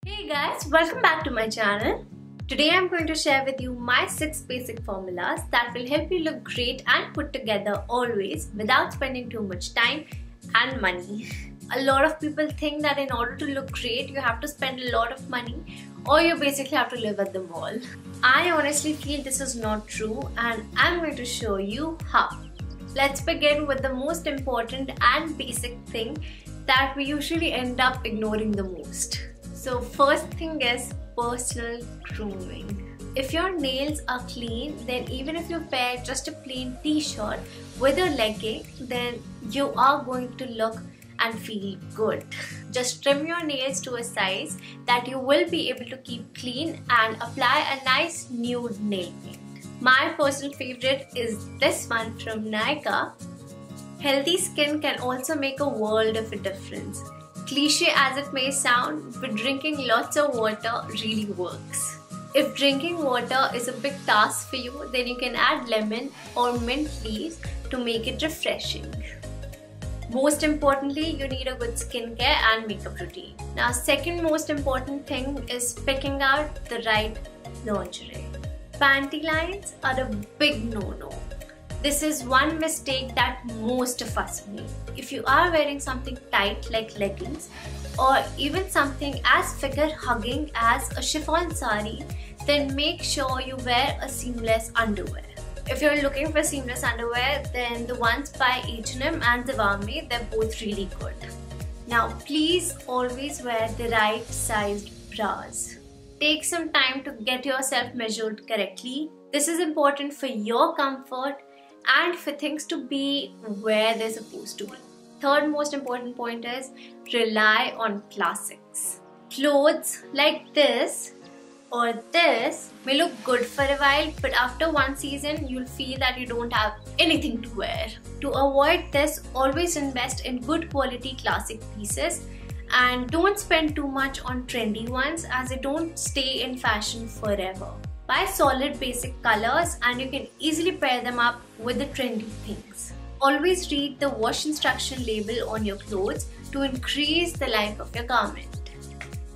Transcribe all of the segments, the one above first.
Hey guys, welcome back to my channel. Today I'm going to share with you my 6 basic formulas that will help you look great and put together always without spending too much time and money. A lot of people think that in order to look great you have to spend a lot of money or you basically have to live at the mall. I honestly feel this is not true and I'm going to show you how. Let's begin with the most important and basic thing that we usually end up ignoring the most. So first thing is personal grooming. If your nails are clean, then even if you wear just a plain t-shirt with a legging, then you are going to look and feel good. Just trim your nails to a size that you will be able to keep clean and apply a nice nude nail paint. My personal favorite is this one from Nykaa. Healthy skin can also make a world of a difference. Cliche as it may sound, but drinking lots of water really works. If drinking water is a big task for you, then you can add lemon or mint leaves to make it refreshing. Most importantly, you need a good skincare and makeup routine. Now, second most important thing is picking out the right lingerie. Panty lines are a big no-no. This is one mistake that most of us make. If you are wearing something tight like leggings or even something as figure-hugging as a chiffon sari, then make sure you wear a seamless underwear. If you're looking for seamless underwear, then the ones by H&M and Zivame, they're both really good. Now please always wear the right sized bras. Take some time to get yourself measured correctly. This is important for your comfort and for things to be where they're supposed to be. Third most important point is rely on classics. Clothes like this or this may look good for a while, but after one season you'll feel that you don't have anything to wear. To avoid this, always invest in good quality classic pieces and don't spend too much on trendy ones as they don't stay in fashion forever. Buy solid basic colors and you can easily pair them up with the trendy things. Always read the wash instruction label on your clothes to increase the life of your garment.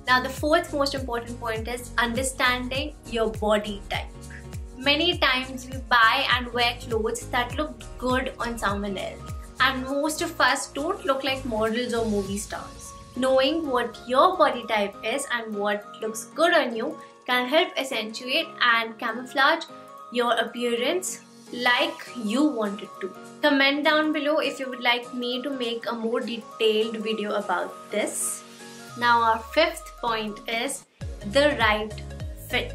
Now the fourth most important point is understanding your body type. Many times we buy and wear clothes that look good on someone else, and most of us don't look like models or movie stars. Knowing what your body type is and what looks good on you can help accentuate and camouflage your appearance like you want it to. Comment down below if you would like me to make a more detailed video about this. Now our fifth point is the right fit.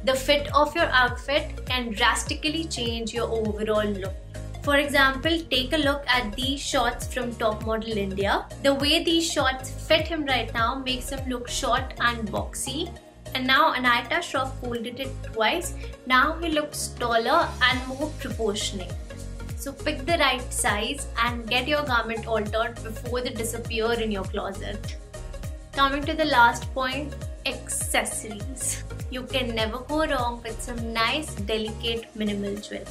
The fit of your outfit can drastically change your overall look. For example, take a look at these shots from Top Model India. The way these shots fit him right now makes him look short and boxy. And now Anita Shroff folded it twice. Now he looks taller and more proportionate. So pick the right size and get your garment altered before they disappear in your closet. Coming to the last point, accessories. You can never go wrong with some nice, delicate, minimal jewelry.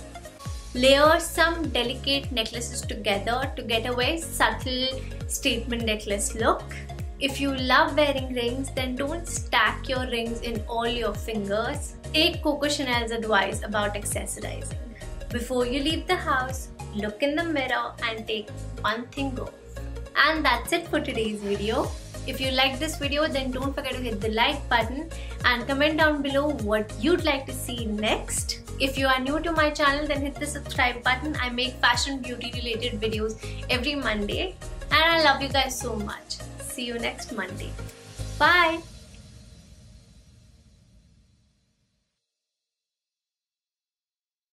Layer some delicate necklaces together to get a very subtle statement necklace look. If you love wearing rings, then don't stack your rings in all your fingers. Take Coco Chanel's advice about accessorizing. Before you leave the house, look in the mirror and take one thing off. And that's it for today's video. If you like this video, then don't forget to hit the like button and comment down below what you'd like to see next. If you are new to my channel, then hit the subscribe button. I make fashion beauty related videos every Monday and I love you guys so much. See you next Monday. Bye!